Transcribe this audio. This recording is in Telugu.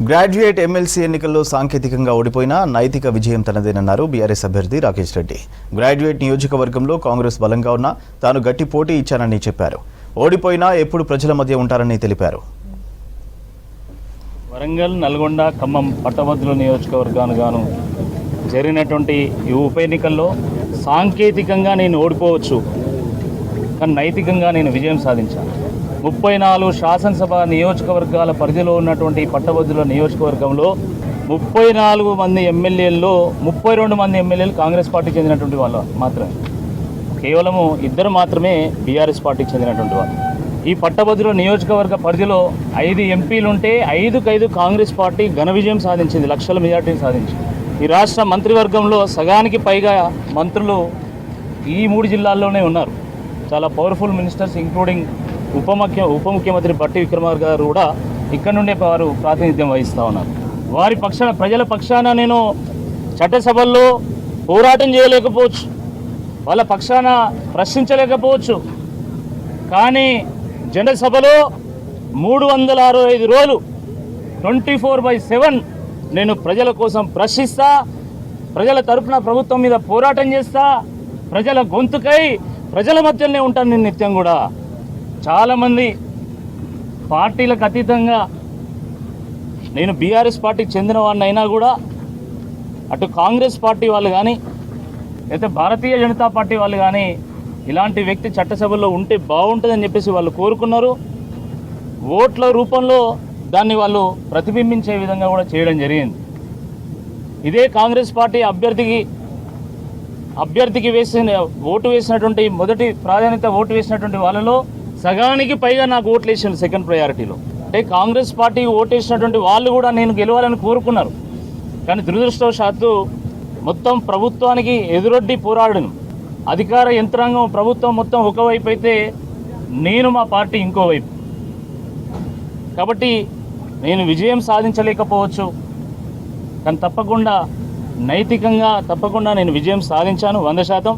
గ్రాడ్యుయేట్ ఎమ్మెల్సీ ఎన్నికల్లో సాంకేతికంగా ఓడిపోయినా నైతిక విజయం తనదేనన్నారు బీఆర్ఎస్ అభ్యర్థి రాకేష్ రెడ్డి. గ్రాడ్యుయేట్ నియోజకవర్గంలో కాంగ్రెస్ బలంగా ఉన్నా తాను గట్టి పోటీ ఇచ్చానని చెప్పారు. ఓడిపోయినా ఎప్పుడు ప్రజల మధ్య ఉంటారని తెలిపారు. వరంగల్, నల్గొండ, ఖమ్మం పట్టభద్రుల నియోజకవర్గానికి గాను జరిగినటువంటి ఈ ఉప ఎన్నికల్లో సాంకేతికంగా నేను ఓడిపోవచ్చు, కానీ నైతికంగా నేను విజయం సాధించాను. 34 శాసనసభ నియోజకవర్గాల పరిధిలో ఉన్నటువంటి పట్టభద్రుల నియోజకవర్గంలో 34 మంది ఎమ్మెల్యేల్లో 32 మంది ఎమ్మెల్యేలు కాంగ్రెస్ పార్టీకి చెందినటువంటి వాళ్ళు మాత్రమే, కేవలము 2 మాత్రమే బీఆర్ఎస్ పార్టీకి చెందినటువంటి వాళ్ళు. ఈ పట్టభద్రుల నియోజకవర్గ పరిధిలో 5 ఎంపీలుంటే 5కు 5 కాంగ్రెస్ పార్టీ ఘన విజయం సాధించింది, లక్షల మెజార్టీని సాధించింది. ఈ రాష్ట్ర మంత్రివర్గంలో సగానికి పైగా మంత్రులు ఈ 3 జిల్లాల్లోనే ఉన్నారు. చాలా పవర్ఫుల్ మినిస్టర్స్ ఇంక్లూడింగ్ ఉప ముఖ్యమంత్రి బట్టి విక్రమార్క గారు కూడా ఇక్కడ నుండే వారు ప్రాతినిధ్యం వహిస్తూ ఉన్నారు. వారి పక్షాన, ప్రజల పక్షాన నేను చట్టసభల్లో పోరాటం చేయలేకపోవచ్చు, వాళ్ళ పక్షాన ప్రశ్నించలేకపోవచ్చు, కానీ జనసభలో 365 రోజులు 24/7 నేను ప్రజల కోసం ప్రశ్నిస్తా, ప్రజల తరపున ప్రభుత్వం మీద పోరాటం చేస్తా, ప్రజల గొంతుకై ప్రజల మధ్యలోనే ఉంటాను నేను నిత్యం కూడా. చాలామంది పార్టీలకు అతీతంగా నేను బీఆర్ఎస్ పార్టీకి చెందిన వాడిని అయినా కూడా అటు కాంగ్రెస్ పార్టీ వాళ్ళు కానీ అయితే భారతీయ జనతా పార్టీ వాళ్ళు కానీ ఇలాంటి వ్యక్తి చట్టసభల్లో ఉంటే బాగుంటుందని చెప్పేసి వాళ్ళు కోరుకున్నారు. ఓట్ల రూపంలో దాన్ని వాళ్ళు ప్రతిబింబించే విధంగా కూడా చేయడం జరిగింది. ఇదే కాంగ్రెస్ పార్టీ అభ్యర్థికి ఓటు వేసినటువంటి మొదటి ప్రాధాన్యత ఓటు వేసినటువంటి వాళ్ళలో సగానికి పైగా నాకు ఓట్లు వేసాను సెకండ్ ప్రయారిటీలో. అంటే కాంగ్రెస్ పార్టీ ఓటేసినటువంటి వాళ్ళు కూడా నేను గెలవాలని కోరుకున్నారు, కానీ దురదృష్టవశాత్తు మొత్తం ప్రభుత్వానికి ఎదురొడ్డి పోరాడను. అధికార యంత్రాంగం ప్రభుత్వం మొత్తం ఒకవైపు అయితే నేను మా పార్టీ ఇంకోవైపు. కాబట్టి నేను విజయం సాధించలేకపోవచ్చు, కానీ తప్పకుండా నైతికంగా నేను విజయం సాధించాను 100%.